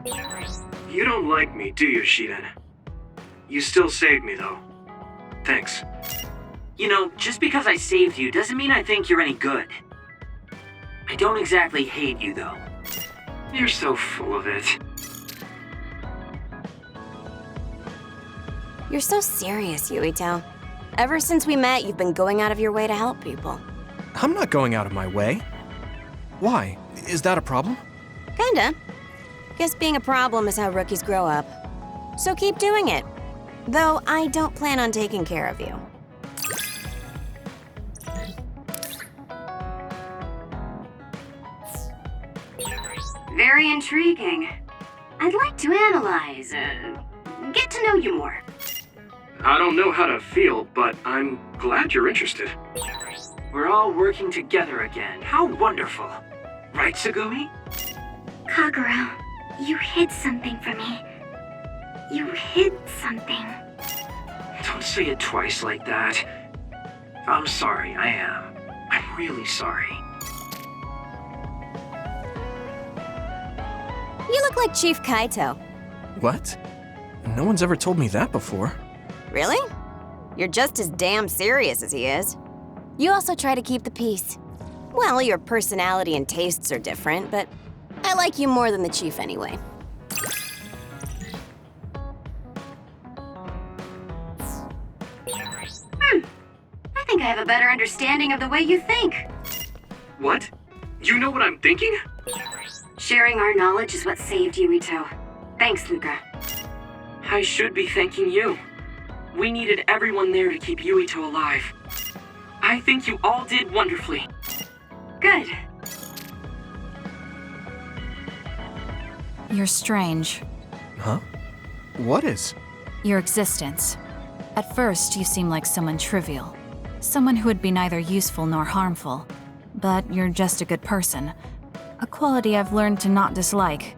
You don't like me, do you, Shiden? You still saved me, though. Thanks. You know, just because I saved you doesn't mean I think you're any good. I don't exactly hate you, though. You're so full of it. You're so serious, Yuito. Ever since we met, you've been going out of your way to help people. I'm not going out of my way. Why? Is that a problem? Kinda. Guess being a problem is how rookies grow up. So keep doing it. Though I don't plan on taking care of you. Very intriguing. I'd like to analyze, get to know you more. I don't know how to feel, but I'm glad you're interested. We're all working together again. How wonderful. Right, Tsugumi? Kagura, you hid something from me. You hid something. Don't say it twice like that. I'm sorry, I am. I'm really sorry. You look like Chief Kaito. What? No one's ever told me that before. Really? You're just as damn serious as he is. You also try to keep the peace. Well, your personality and tastes are different, but I like you more than the Chief anyway. I think I have a better understanding of the way you think. What? You know what I'm thinking? Sharing our knowledge is what saved Yuito. Thanks, Luca. I should be thanking you. We needed everyone there to keep Yuito alive. I think you all did wonderfully. Good. You're strange. Huh? What is? Your existence. At first, you seem like someone trivial. Someone who would be neither useful nor harmful. But you're just a good person. A quality I've learned to not dislike.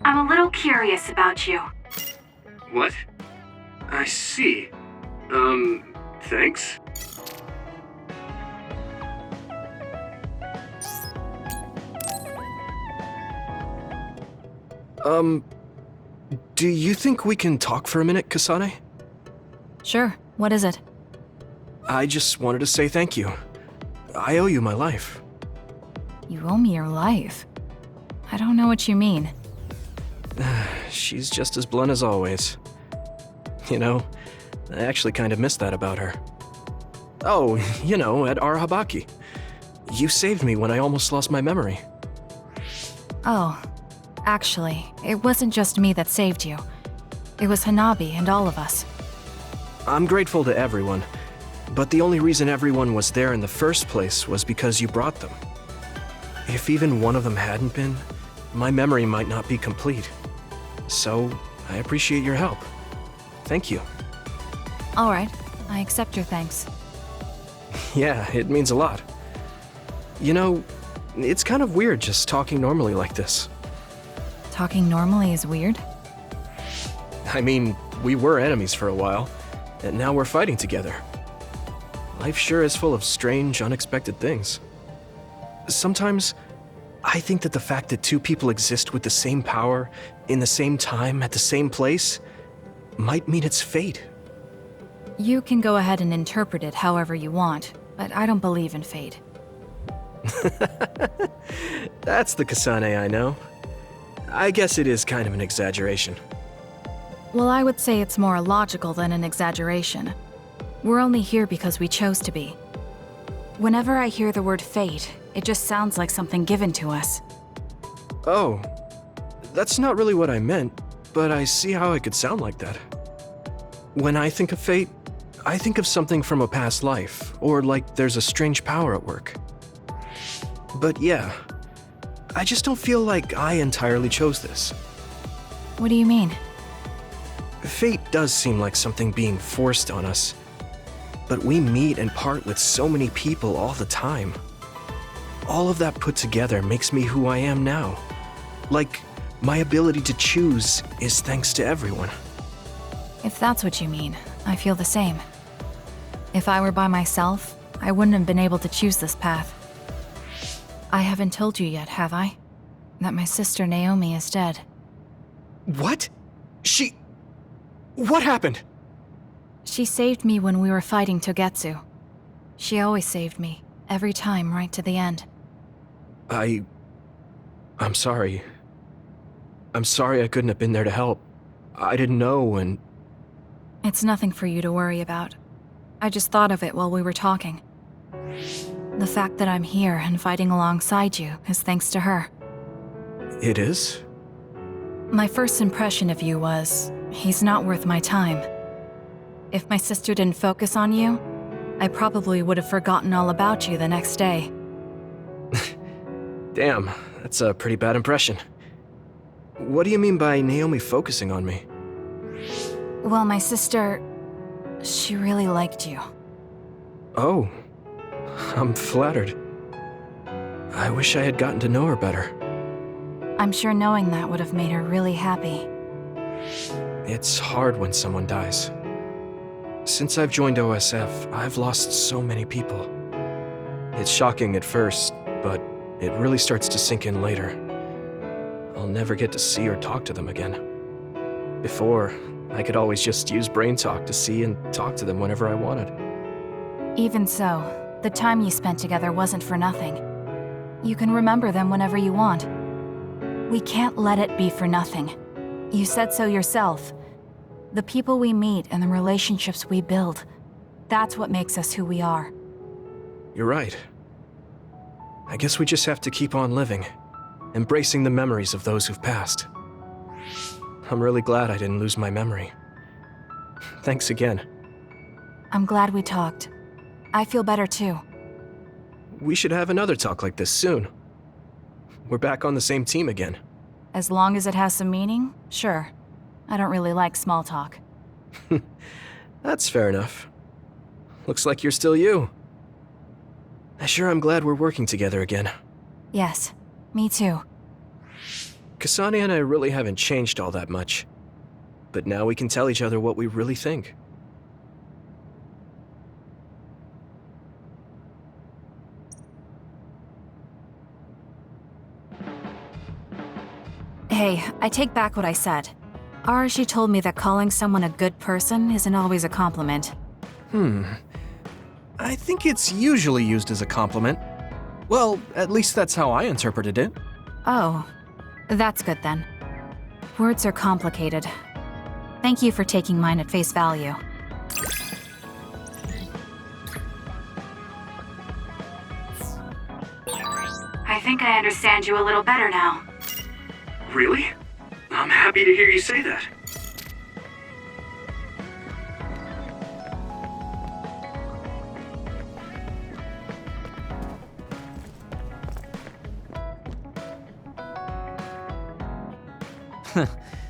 I'm a little curious about you. What? I see. Thanks? Do you think we can talk for a minute, Kasane? Sure, what is it? I just wanted to say thank you. I owe you my life. You owe me your life. I don't know what you mean. She's just as blunt as always. You know, I actually kind of miss that about her. Oh, you know, at Arahabaki. You saved me when I almost lost my memory. Oh, actually, it wasn't just me that saved you. It was Hanabi and all of us. I'm grateful to everyone, but the only reason everyone was there in the first place was because you brought them. If even one of them hadn't been, my memory might not be complete. So, I appreciate your help. Thank you. All right, I accept your thanks. Yeah, it means a lot. You know, it's kind of weird just talking normally like this. Talking normally is weird? I mean, we were enemies for a while, and now we're fighting together. Life sure is full of strange, unexpected things. Sometimes, I think that the fact that two people exist with the same power, in the same time, at the same place, might mean it's fate. You can go ahead and interpret it however you want, but I don't believe in fate. That's the Kasane I know. I guess it is kind of an exaggeration. Well, I would say it's more logical than an exaggeration. We're only here because we chose to be. Whenever I hear the word fate, it just sounds like something given to us. Oh, that's not really what I meant, but I see how it could sound like that. When I think of fate, I think of something from a past life, or like there's a strange power at work. But yeah, I just don't feel like I entirely chose this. What do you mean? Fate does seem like something being forced on us, but we meet and part with so many people all the time. All of that put together makes me who I am now. Like, my ability to choose is thanks to everyone. If that's what you mean, I feel the same. If I were by myself, I wouldn't have been able to choose this path. I haven't told you yet, have I? That my sister Naomi is dead. What? What happened? She saved me when we were fighting Togetsu. She always saved me, every time, right to the end. I'm sorry. I'm sorry I couldn't have been there to help. I didn't know, and... It's nothing for you to worry about. I just thought of it while we were talking. The fact that I'm here and fighting alongside you is thanks to her. It is? My first impression of you was, he's not worth my time. If my sister didn't focus on you, I probably would have forgotten all about you the next day. Damn, that's a pretty bad impression. What do you mean by Naomi focusing on me? Well, my sister... she really liked you. Oh, I'm flattered. I wish I had gotten to know her better. I'm sure knowing that would have made her really happy. It's hard when someone dies. Since I've joined OSF, I've lost so many people. It's shocking at first, but it really starts to sink in later. I'll never get to see or talk to them again. Before, I could always just use brain talk to see and talk to them whenever I wanted. Even so, the time you spent together wasn't for nothing. You can remember them whenever you want. We can't let it be for nothing. You said so yourself. The people we meet and the relationships we build, that's what makes us who we are. You're right. I guess we just have to keep on living, embracing the memories of those who've passed. I'm really glad I didn't lose my memory. Thanks again. I'm glad we talked. I feel better too. We should have another talk like this soon. We're back on the same team again. As long as it has some meaning, sure. I don't really like small talk. That's fair enough. Looks like you're still you. I sure am glad we're working together again. Yes, me too. Kasane and I really haven't changed all that much. But now we can tell each other what we really think. Hey, I take back what I said. Arashi told me that calling someone a good person isn't always a compliment. I think it's usually used as a compliment. Well, at least that's how I interpreted it. Oh, that's good then. Words are complicated. Thank you for taking mine at face value. I think I understand you a little better now. Really? I'm happy to hear you say that.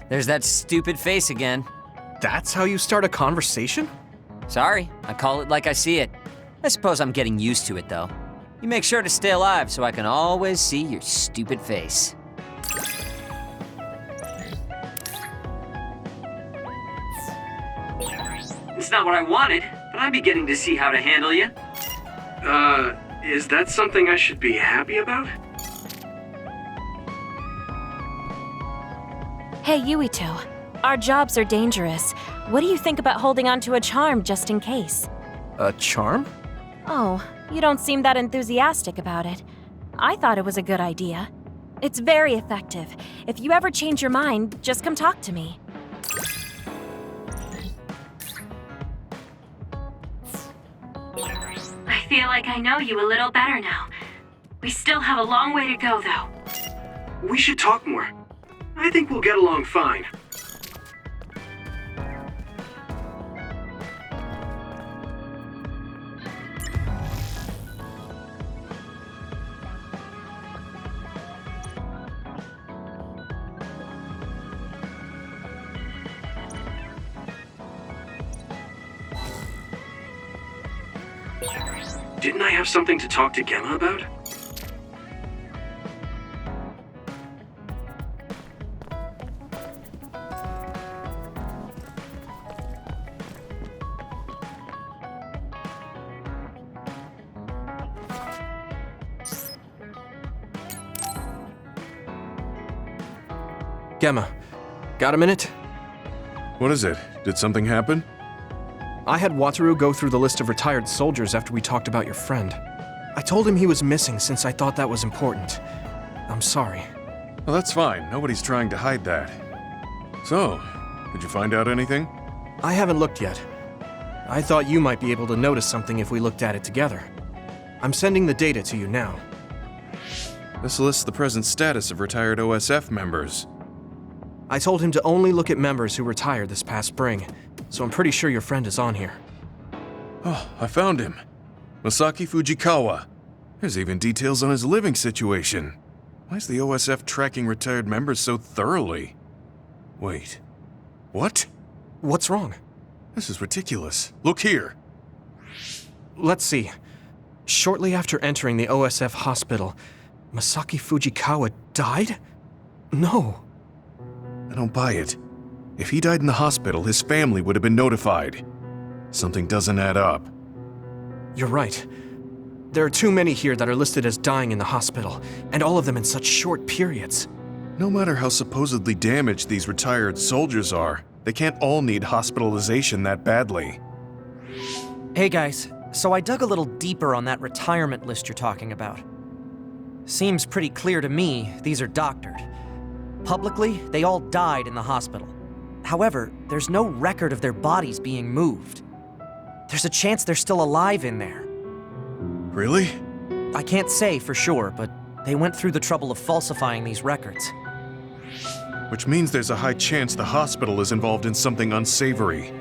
There's that stupid face again. That's how you start a conversation? Sorry, I call it like I see it. I suppose I'm getting used to it, though. You make sure to stay alive so I can always see your stupid face. It's not what I wanted, but I'm beginning to see how to handle you. Is that something I should be happy about? Hey, Yuito. Our jobs are dangerous. What do you think about holding onto a charm just in case? A charm? Oh, you don't seem that enthusiastic about it. I thought it was a good idea. It's very effective. If you ever change your mind, just come talk to me. I feel like I know you a little better now. We still have a long way to go, though. We should talk more. I think we'll get along fine. Didn't I have something to talk to Gemma about? Gemma, got a minute? What is it? Did something happen? I had Wataru go through the list of retired soldiers after we talked about your friend. I told him he was missing since I thought that was important. I'm sorry. Well, that's fine. Nobody's trying to hide that. So, did you find out anything? I haven't looked yet. I thought you might be able to notice something if we looked at it together. I'm sending the data to you now. This lists the present status of retired OSF members. I told him to only look at members who retired this past spring, so I'm pretty sure your friend is on here. Oh, I found him. Masaki Fujikawa. There's even details on his living situation. Why is the OSF tracking retired members so thoroughly? Wait. What? What's wrong? This is ridiculous. Look here. Let's see. Shortly after entering the OSF hospital, Masaki Fujikawa died? No. I don't buy it. If he died in the hospital, his family would have been notified. Something doesn't add up. You're right. There are too many here that are listed as dying in the hospital, and all of them in such short periods. No matter how supposedly damaged these retired soldiers are, they can't all need hospitalization that badly. Hey guys, so I dug a little deeper on that retirement list you're talking about. Seems pretty clear to me these are doctored. Publicly, they all died in the hospital. However, there's no record of their bodies being moved. There's a chance they're still alive in there. Really? I can't say for sure, but they went through the trouble of falsifying these records. Which means there's a high chance the hospital is involved in something unsavory.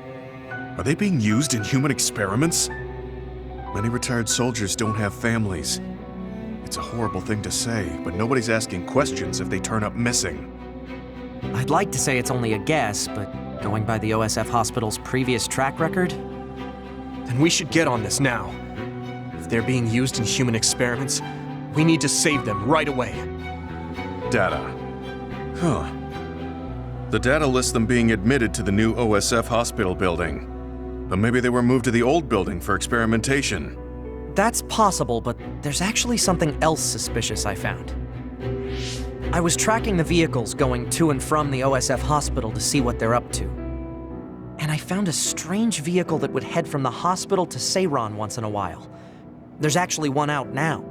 Are they being used in human experiments? Many retired soldiers don't have families. It's a horrible thing to say, but nobody's asking questions if they turn up missing. I'd like to say it's only a guess, but going by the OSF hospital's previous track record? Then we should get on this now. If they're being used in human experiments, we need to save them right away. Data. Huh. The data lists them being admitted to the new OSF hospital building. But maybe they were moved to the old building for experimentation. That's possible, but there's actually something else suspicious I found. I was tracking the vehicles going to and from the OSF hospital to see what they're up to. And I found a strange vehicle that would head from the hospital to Seiran once in a while. There's actually one out now.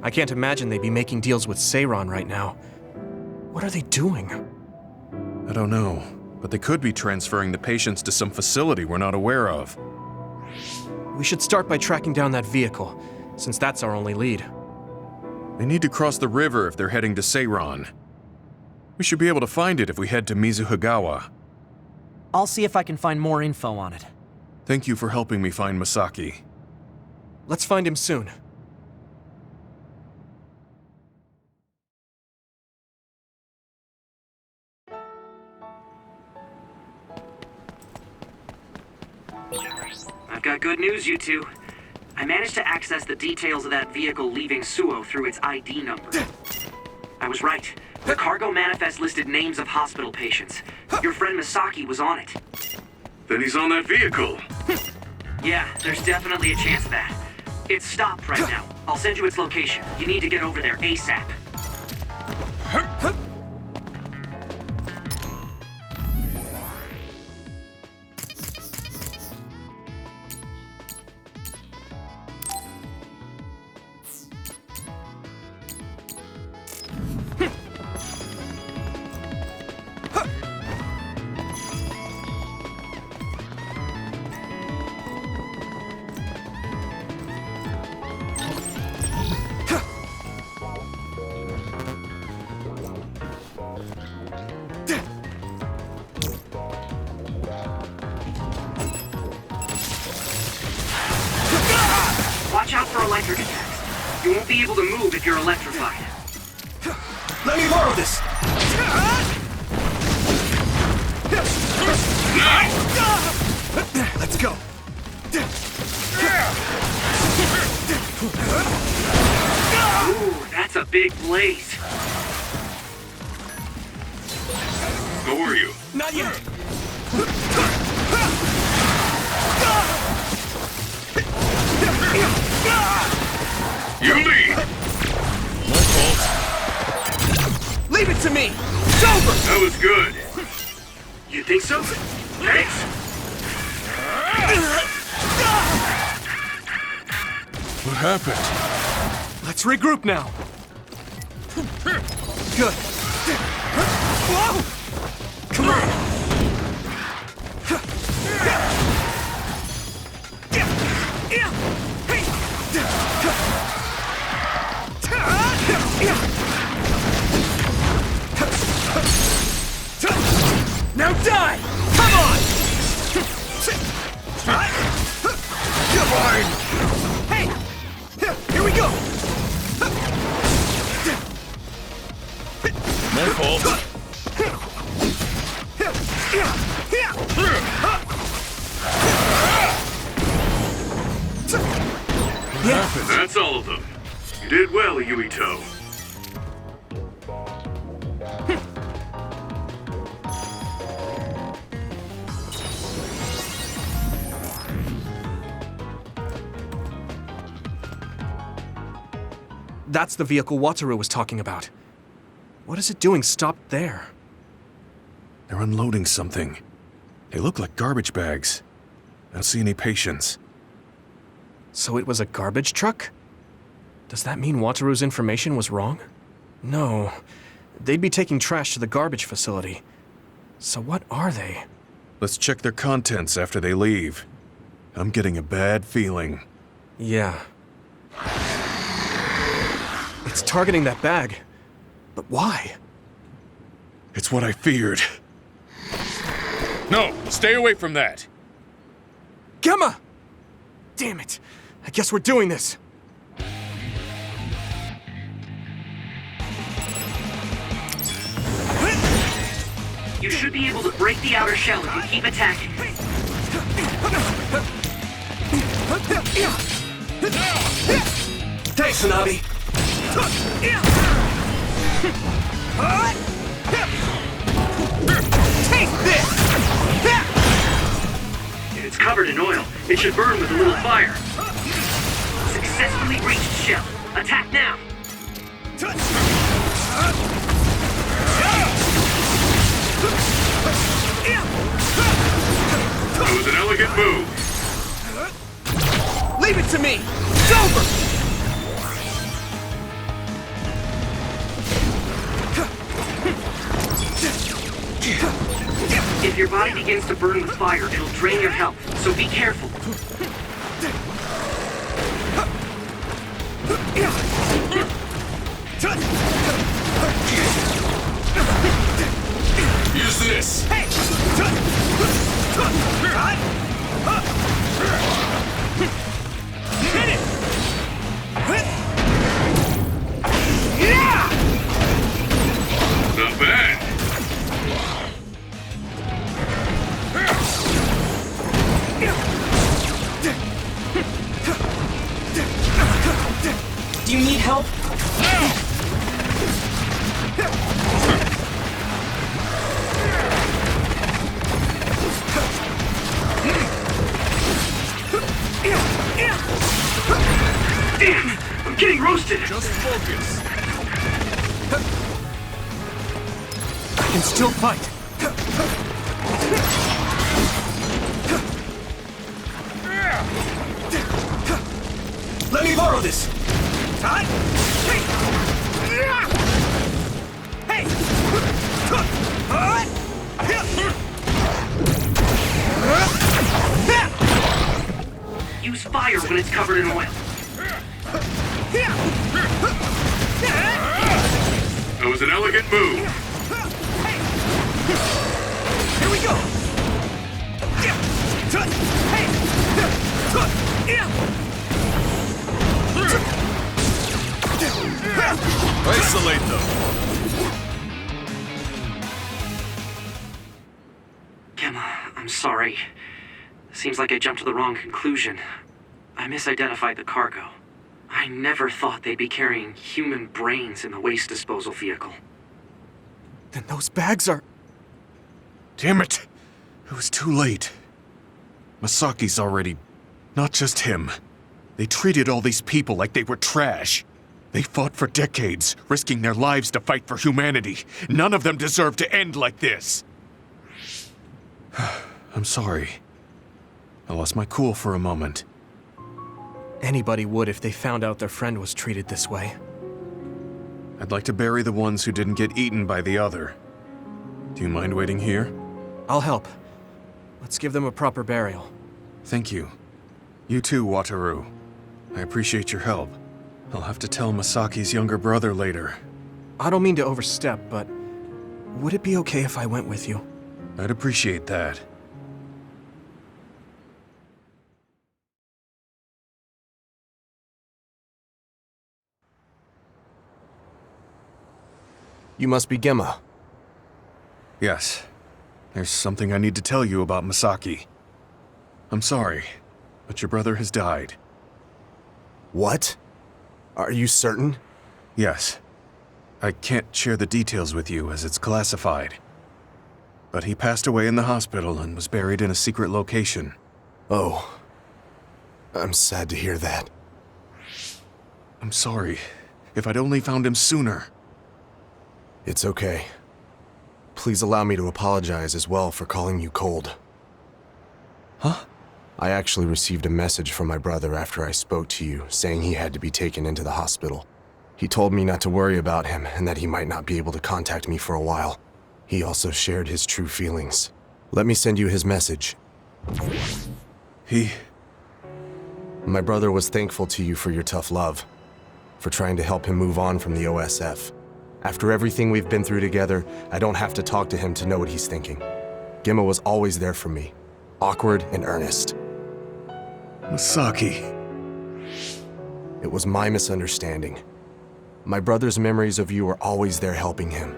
I can't imagine they'd be making deals with Seiran right now. What are they doing? I don't know, but they could be transferring the patients to some facility we're not aware of. We should start by tracking down that vehicle, since that's our only lead. They need to cross the river if they're heading to Seiran. We should be able to find it if we head to Mizuhigawa. I'll see if I can find more info on it. Thank you for helping me find Masaki. Let's find him soon. I've got good news, you two. I managed to access the details of that vehicle leaving Suo through its ID number. I was right. The cargo manifest listed names of hospital patients. Your friend Masaki was on it. Then he's on that vehicle. Yeah, there's definitely a chance of that. It's stopped right now. I'll send you its location. You need to get over there ASAP. Watch out for electric attacks. You won't be able to move if you're electrified. Let me borrow this! Let's go! Ooh, that's a big blaze. How are you? Not yet! You lead! Leave it to me! It's over! That was good. You think so? Thanks. What happened? Let's regroup now. Good. Whoa! Come on! Now die! Come on! Come on! Hey! Here we go! My fault. What happened? That's all of them. You did well, Yuito. That's the vehicle Wataru was talking about. What is it doing stopped there? They're unloading something. They look like garbage bags. I don't see any patients. So it was a garbage truck? Does that mean Wataru's information was wrong? No. They'd be taking trash to the garbage facility. So what are they? Let's check their contents after they leave. I'm getting a bad feeling. Yeah. It's targeting that bag. But why? It's what I feared. No, stay away from that. Gemma! Damn it. I guess we're doing this. You should be able to break the outer shell if you keep attacking. Thanks, Hanabi. Take this! It's covered in oil. It should burn with a little fire. Successfully breached shell. Attack now! That was an elegant move. Leave it to me! It's over! If your body begins to burn with fire, it'll drain your health, so be careful. Use this! Not bad. Do you need help? Damn! I'm getting roasted! Just focus. I can still fight. Let me borrow this. Hey! Use fire when it's covered in oil. That was an elegant move. Here we go. Isolate them. Gemma, I'm sorry. Seems like I jumped to the wrong conclusion. I misidentified the cargo. I never thought they'd be carrying human brains in the waste disposal vehicle. Then those bags are... Damn it! It was too late. Masaki's already... Not just him. They treated all these people like they were trash. They fought for decades, risking their lives to fight for humanity. None of them deserve to end like this. I'm sorry. I lost my cool for a moment. Anybody would if they found out their friend was treated this way. I'd like to bury the ones who didn't get eaten by the other. Do you mind waiting here? I'll help. Let's give them a proper burial. Thank you. You too, Wataru. I appreciate your help. I'll have to tell Masaki's younger brother later. I don't mean to overstep, but would it be okay if I went with you? I'd appreciate that. You must be Gemma. Yes. There's something I need to tell you about Masaki. I'm sorry, but your brother has died. What? Are you certain? Yes. I can't share the details with you as it's classified. But he passed away in the hospital and was buried in a secret location. Oh. I'm sad to hear that. I'm sorry. If I'd only found him sooner. It's okay. Please allow me to apologize as well for calling you cold. Huh? I actually received a message from my brother after I spoke to you, saying he had to be taken into the hospital. He told me not to worry about him and that he might not be able to contact me for a while. He also shared his true feelings. Let me send you his message. My brother was thankful to you for your tough love, for trying to help him move on from the OSF. After everything we've been through together, I don't have to talk to him to know what he's thinking. Gemma was always there for me, awkward and earnest. Masaki. It was my misunderstanding. My brother's memories of you are always there helping him.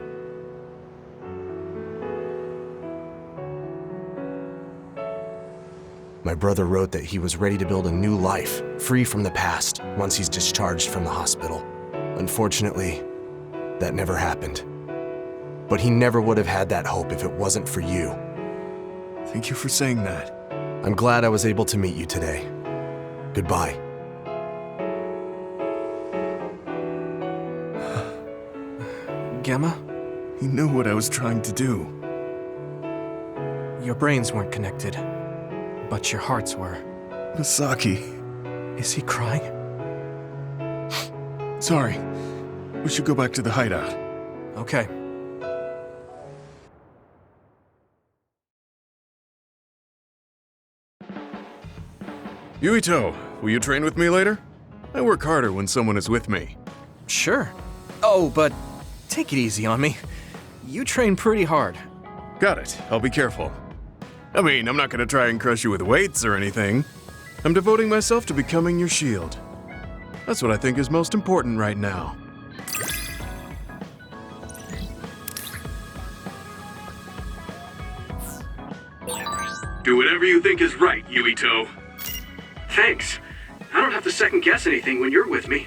My brother wrote that he was ready to build a new life, free from the past, once he's discharged from the hospital. Unfortunately, that never happened. But he never would have had that hope if it wasn't for you. Thank you for saying that. I'm glad I was able to meet you today. Goodbye. Gemma? He knew what I was trying to do. Your brains weren't connected, but your hearts were. Masaki. Is he crying? Sorry. We should go back to the hideout. Okay. Yuito, will you train with me later? I work harder when someone is with me. Sure. Oh, but take it easy on me. You train pretty hard. Got it. I'll be careful. I mean, I'm not gonna try and crush you with weights or anything. I'm devoting myself to becoming your shield. That's what I think is most important right now. Do whatever you think is right, Yuito. Thanks. I don't have to second guess anything when you're with me.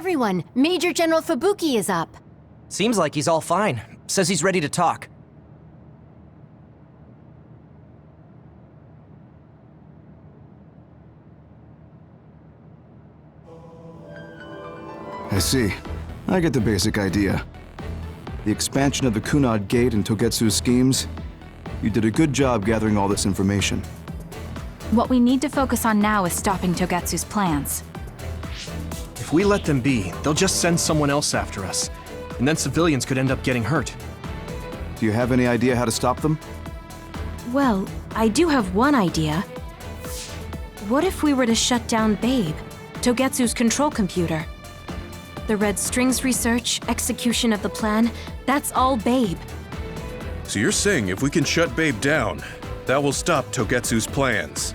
everyone! Major General Fubuki is up. Seems like he's all fine. Says he's ready to talk. I see. I get the basic idea. The expansion of the Kunad Gate and Togetsu's schemes. You did a good job gathering all this information. What we need to focus on now is stopping Togetsu's plans. If we let them be, they'll just send someone else after us. And then civilians could end up getting hurt. Do you have any idea how to stop them? Well, I do have one idea. What if we were to shut down Babe, Togetsu's control computer? The Red Strings research, execution of the plan, that's all Babe. So you're saying if we can shut Babe down, that will stop Togetsu's plans?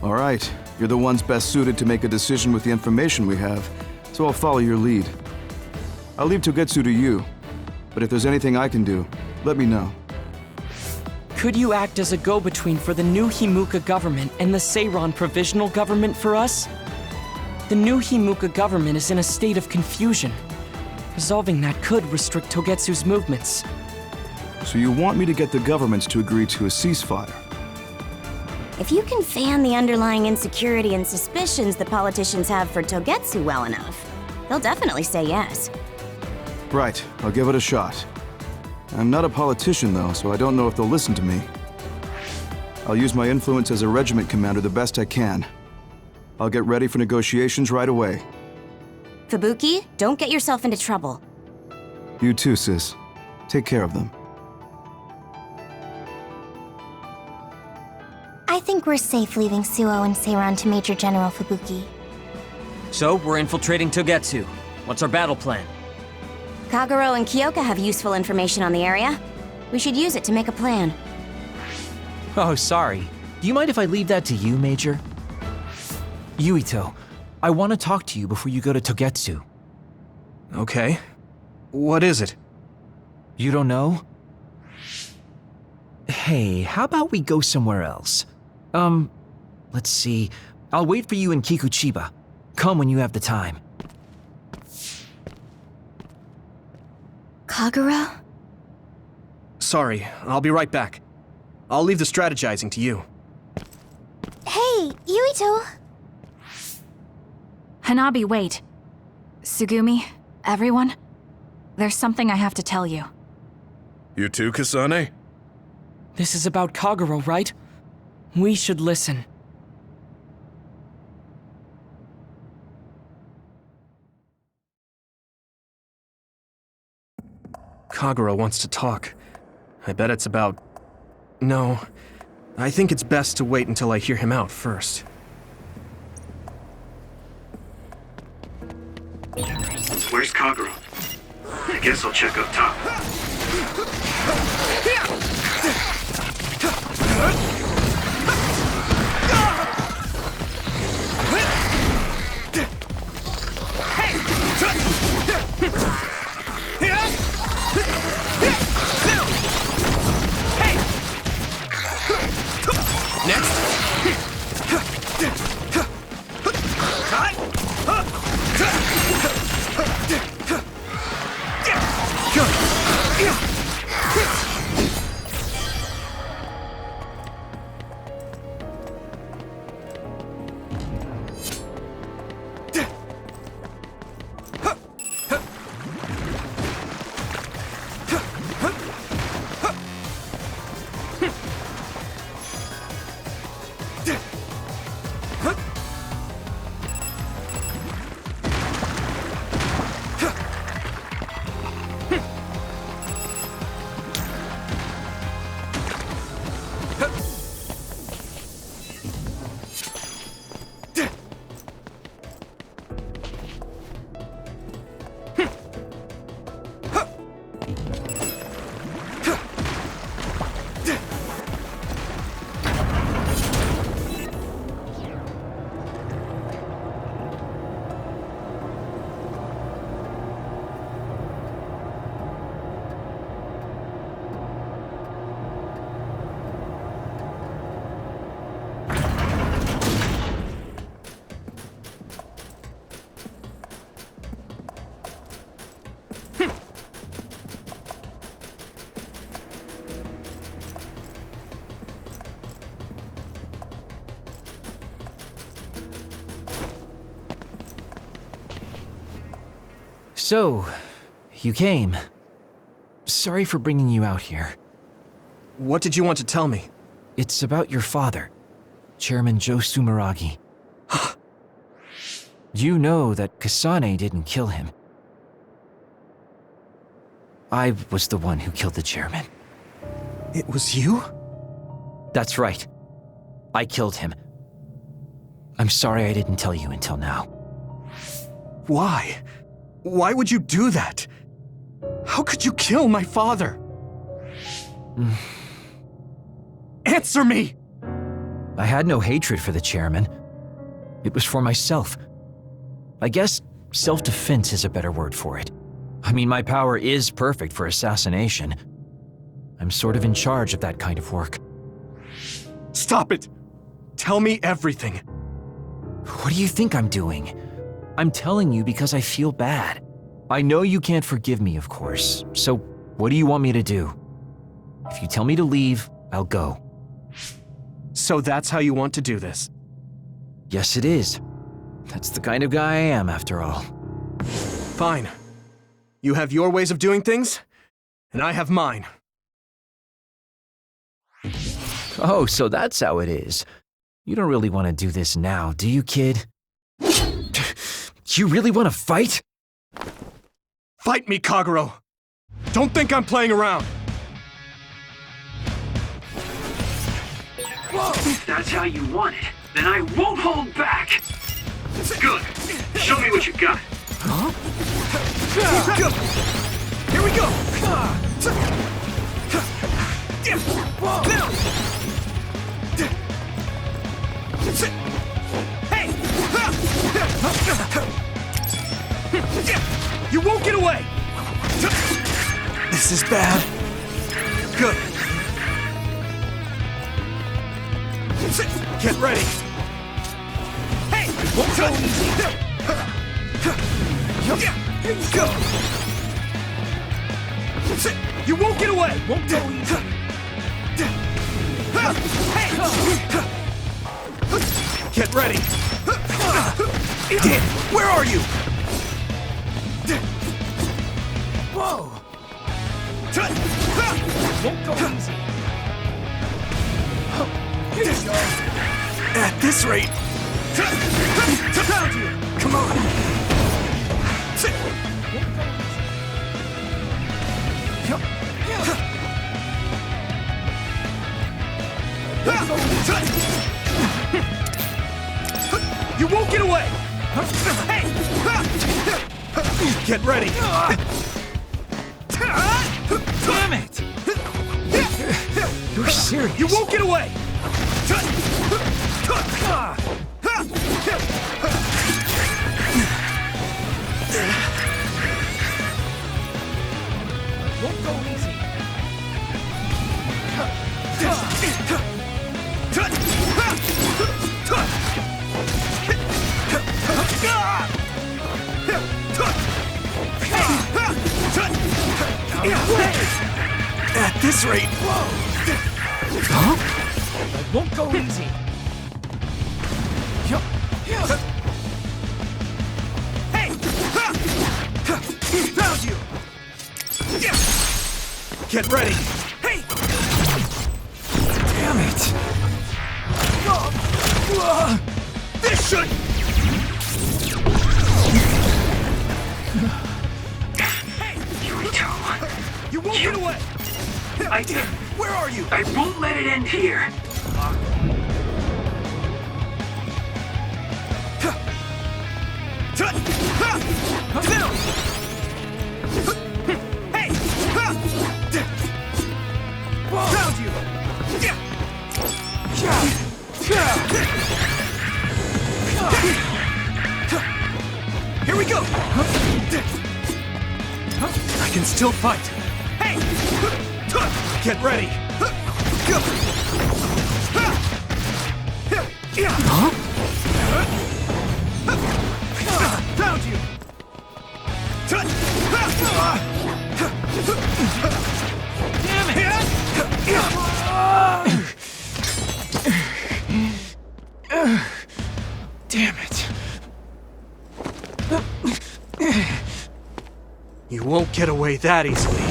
All right. You're the ones best suited to make a decision with the information we have, so I'll follow your lead. I'll leave Togetsu to you, but if there's anything I can do, let me know. Could you act as a go-between for the new Himuka government and the Seiran provisional government for us? The new Himuka government is in a state of confusion. Resolving that could restrict Togetsu's movements. So you want me to get the governments to agree to a ceasefire? If you can fan the underlying insecurity and suspicions the politicians have for Togetsu well enough, they'll definitely say yes. Right, I'll give it a shot. I'm not a politician though, so I don't know if they'll listen to me. I'll use my influence as a regiment commander the best I can. I'll get ready for negotiations right away. Fubuki, don't get yourself into trouble. You too, sis. Take care of them. I think we're safe leaving Suo and Seiran to Major General Fubuki. So, we're infiltrating Togetsu. What's our battle plan? Kagero and Kyoka have useful information on the area. We should use it to make a plan. Oh, sorry. Do you mind if I leave that to you, Major? Yuito, I want to talk to you before you go to Togetsu. Okay. What is it? You don't know? Hey, how about we go somewhere else? Let's see. I'll wait for you in Kikuchiba. Come when you have the time. Kagero? Sorry, I'll be right back. I'll leave the strategizing to you. Hey, Yuito! Hanabi, wait. Sugumi, everyone, there's something I have to tell you. You too, Kasane? This is about Kagero, right? We should listen. Kagero wants to talk. I bet it's about... No, I think it's best to wait until I hear him out first. Where's Kagero? I guess I'll check up top. So, you came. Sorry for bringing you out here. What did you want to tell me? It's about your father, Chairman Joe Sumeragi. You know that Kasane didn't kill him. I was the one who killed the chairman. It was you? That's right. I killed him. I'm sorry I didn't tell you until now. Why? Why would you do that? How could you kill my father? Answer me! I had no hatred for the chairman. It was for myself. I guess self-defense is a better word for it. I mean, my power is perfect for assassination. I'm sort of in charge of that kind of work. Stop it! Tell me everything. What do you think I'm doing? I'm telling you because I feel bad. I know you can't forgive me, of course, so what do you want me to do? If you tell me to leave, I'll go. So that's how you want to do this? Yes, it is. That's the kind of guy I am, after all. Fine. You have your ways of doing things, and I have mine. Oh, so that's how it is. You don't really want to do this now, do you, kid? You really want to fight? Fight me, Kagero! Don't think I'm playing around! That's how you want it. Then I won't hold back! Good. Show me what you got. Huh? Here we go! Hey! You won't get away! This is bad. Good. Get ready! Hey! Won't go easy! Go! You won't get away! Won't go easy! Hey! Get ready! Idiot! Where are you? Whoa! Won't go easy! At this rate! Found you! Come on! You won't get away! Hey! Get ready! Damn it! You're serious? You won't get away! Won't go easy. At this rate, huh? I won't go easy. Hey! Found you! Get ready! Hey! Damn it! This should... Hey! Yuito. You won't get away! Where are you? I won't let it end here. Hey! Found you! Here we go! I can still fight! Hey! Get ready! Huh? Found you! Damn it! Damn it. get away that easily.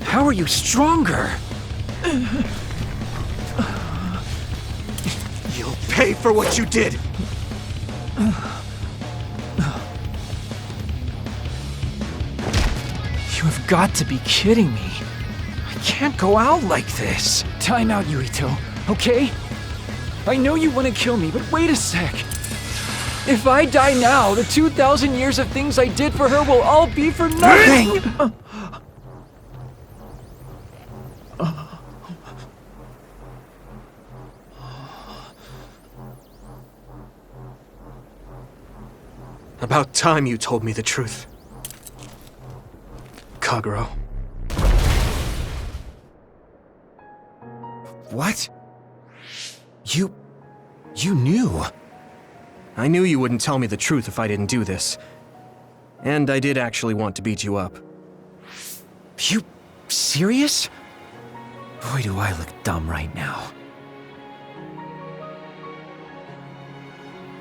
How are you stronger? You'll pay for what you did! You have got to be kidding me. I can't go out like this. Time out, Yuito, okay? I know you want to kill me, but wait a sec. If I die now, the 2,000 years of things I did for her will all be for nothing! About time you told me the truth. Kagero. What? You knew? I knew you wouldn't tell me the truth if I didn't do this. And I did actually want to beat you up. You serious? Boy, do I look dumb right now.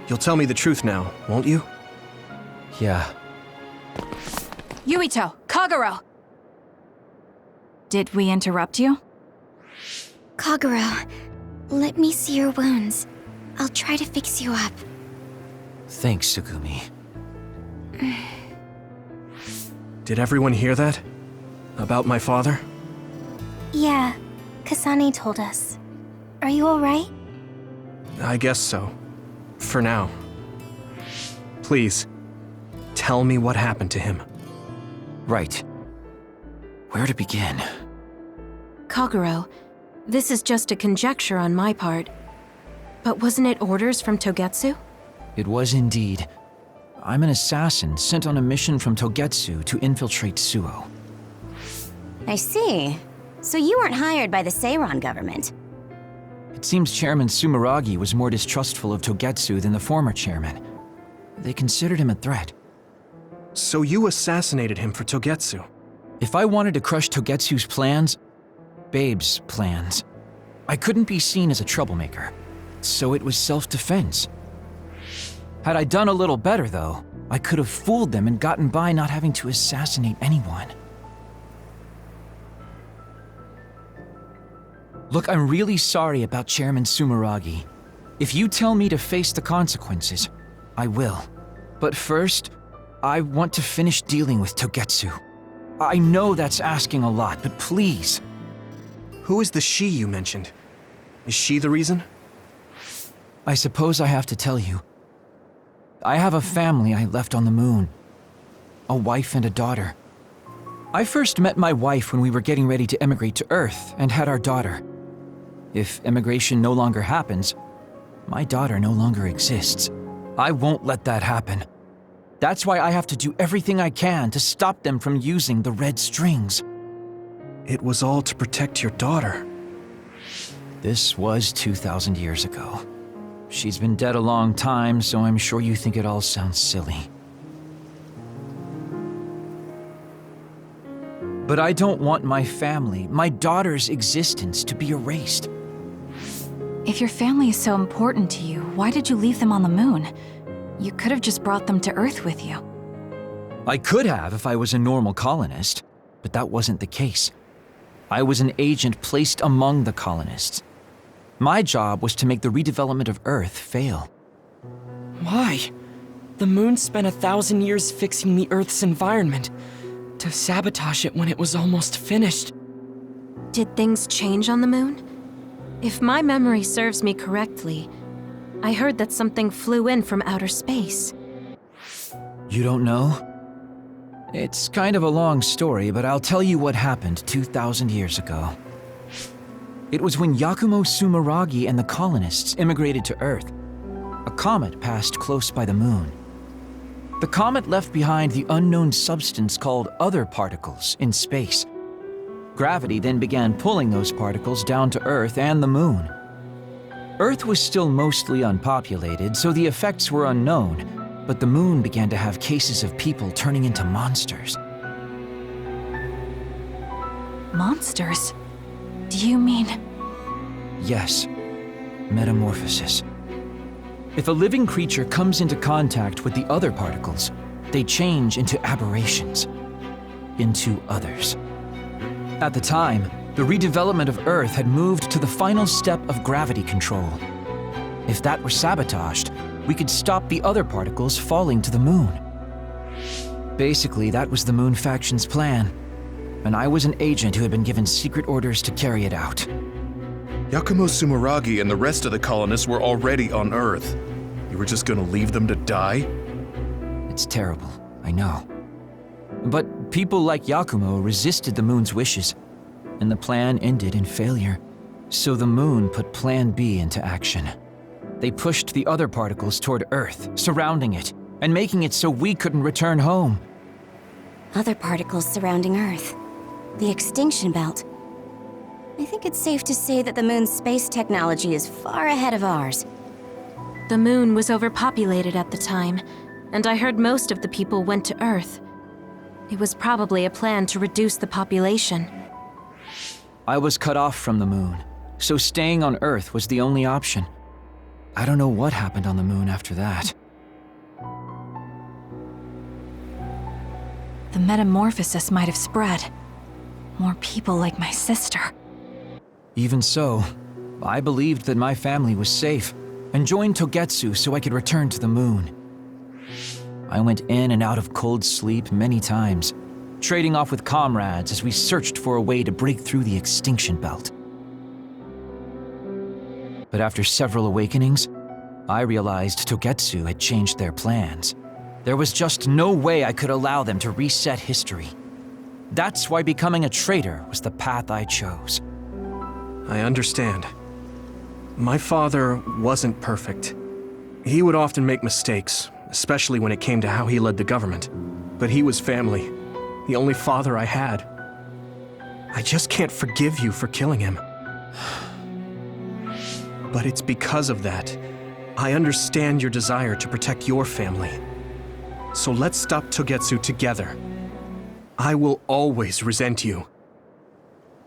You'll tell me the truth now, won't you? Yeah. Yuito, Kagero! Did we interrupt you? Kagero, let me see your wounds. I'll try to fix you up. Thanks, Tsugumi. Did everyone hear that? About my father? Yeah, Kasane told us. Are you alright? I guess so. For now. Please, tell me what happened to him. Right. Where to begin? Kagero, this is just a conjecture on my part. But wasn't it orders from Togetsu? It was indeed. I'm an assassin sent on a mission from Togetsu to infiltrate Suo. I see. So you weren't hired by the Seiran government. It seems Chairman Sumeragi was more distrustful of Togetsu than the former chairman. They considered him a threat. So you assassinated him for Togetsu? If I wanted to crush Togetsu's plans, Babe's plans, I couldn't be seen as a troublemaker. So it was self-defense. Had I done a little better, though, I could have fooled them and gotten by not having to assassinate anyone. Look, I'm really sorry about Chairman Sumeragi. If you tell me to face the consequences, I will. But first, I want to finish dealing with Togetsu. I know that's asking a lot, but please. Who is the she you mentioned? Is she the reason? I suppose I have to tell you. I have a family I left on the moon. A wife and a daughter. I first met my wife when we were getting ready to emigrate to Earth and had our daughter. If emigration no longer happens, my daughter no longer exists. I won't let that happen. That's why I have to do everything I can to stop them from using the red strings. It was all to protect your daughter. This was 2,000 years ago. She's been dead a long time, so I'm sure you think it all sounds silly. But I don't want my family, my daughter's existence, to be erased. If your family is so important to you, why did you leave them on the moon? You could have just brought them to Earth with you. I could have if I was a normal colonist, but that wasn't the case. I was an agent placed among the colonists. My job was to make the redevelopment of Earth fail. Why? The moon spent 1,000 years fixing the Earth's environment, to sabotage it when it was almost finished. Did things change on the moon? If my memory serves me correctly, I heard that something flew in from outer space. You don't know? It's kind of a long story, but I'll tell you what happened 2,000 years ago. It was when Yakumo Sumeragi and the colonists immigrated to Earth. A comet passed close by the moon. The comet left behind the unknown substance called other particles in space. Gravity then began pulling those particles down to Earth and the moon. Earth was still mostly unpopulated, so the effects were unknown, but the moon began to have cases of people turning into monsters. Monsters? Do you mean... Yes. Metamorphosis. If a living creature comes into contact with the other particles, they change into aberrations. Into others. At the time, the redevelopment of Earth had moved to the final step of gravity control. If that were sabotaged, we could stop the other particles falling to the moon. Basically, that was the Moon Faction's plan, and I was an agent who had been given secret orders to carry it out. Yakumo Sumeragi and the rest of the colonists were already on Earth. You were just gonna leave them to die? It's terrible, I know. But people like Yakumo resisted the moon's wishes, and the plan ended in failure. So the moon put Plan B into action. They pushed the other particles toward Earth, surrounding it, and making it so we couldn't return home. Other particles surrounding Earth. The extinction belt. I think it's safe to say that the moon's space technology is far ahead of ours. The moon was overpopulated at the time, and I heard most of the people went to Earth. It was probably a plan to reduce the population. I was cut off from the moon, so staying on Earth was the only option. I don't know what happened on the moon after that. The metamorphosis might have spread. More people like my sister. Even so, I believed that my family was safe, and joined Togetsu so I could return to the moon. I went in and out of cold sleep many times, trading off with comrades as we searched for a way to break through the extinction belt. But after several awakenings, I realized Togetsu had changed their plans. There was just no way I could allow them to reset history. That's why becoming a traitor was the path I chose. I understand. My father wasn't perfect. He would often make mistakes, especially when it came to how he led the government. But he was family, the only father I had. I just can't forgive you for killing him. But it's because of that. I understand your desire to protect your family. So let's stop Togetsu together. I will always resent you.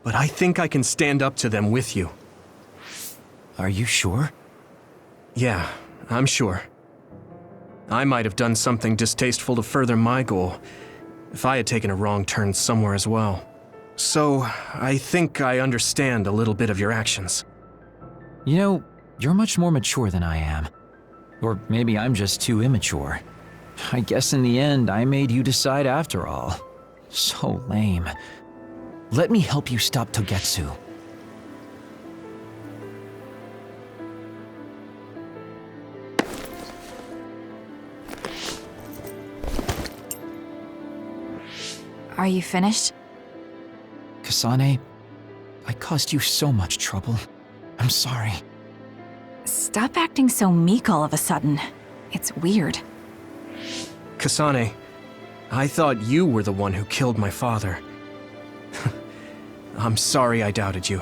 But I think I can stand up to them with you. Are you sure? Yeah, I'm sure. I might have done something distasteful to further my goal, if I had taken a wrong turn somewhere as well. So, I think I understand a little bit of your actions. You know, you're much more mature than I am. Or maybe I'm just too immature. I guess in the end, I made you decide after all. So lame. Let me help you stop Togetsu. Are you finished? Kasane, I caused you so much trouble. I'm sorry. Stop acting so meek all of a sudden. It's weird. Kasane, I thought you were the one who killed my father. I'm sorry I doubted you.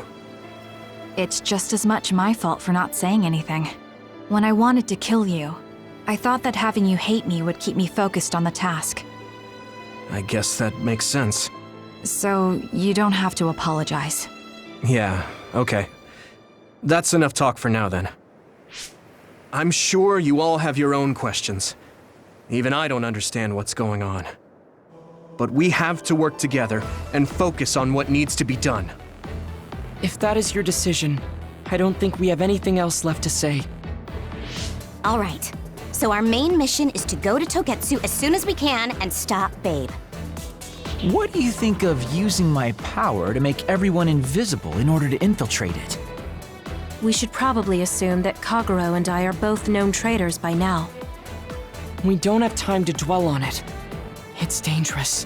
It's just as much my fault for not saying anything. When I wanted to kill you, I thought that having you hate me would keep me focused on the task. I guess that makes sense. So, you don't have to apologize. Yeah, okay. That's enough talk for now then. I'm sure you all have your own questions. Even I don't understand what's going on. But we have to work together and focus on what needs to be done. If that is your decision, I don't think we have anything else left to say. All right. So our main mission is to go to Togetsu as soon as we can and stop Babe. What do you think of using my power to make everyone invisible in order to infiltrate it? We should probably assume that Kagero and I are both known traitors by now. We don't have time to dwell on it. It's dangerous,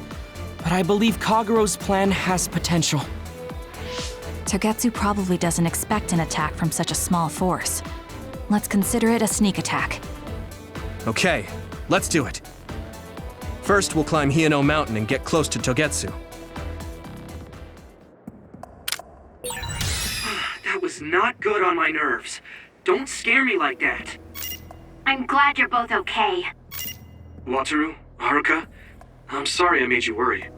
but I believe Kagero's plan has potential. Togetsu probably doesn't expect an attack from such a small force. Let's consider it a sneak attack. Okay, let's do it. First, we'll climb Hiyano Mountain and get close to Togetsu. That was not good on my nerves. Don't scare me like that. I'm glad you're both okay. Wataru, Haruka, I'm sorry I made you worry.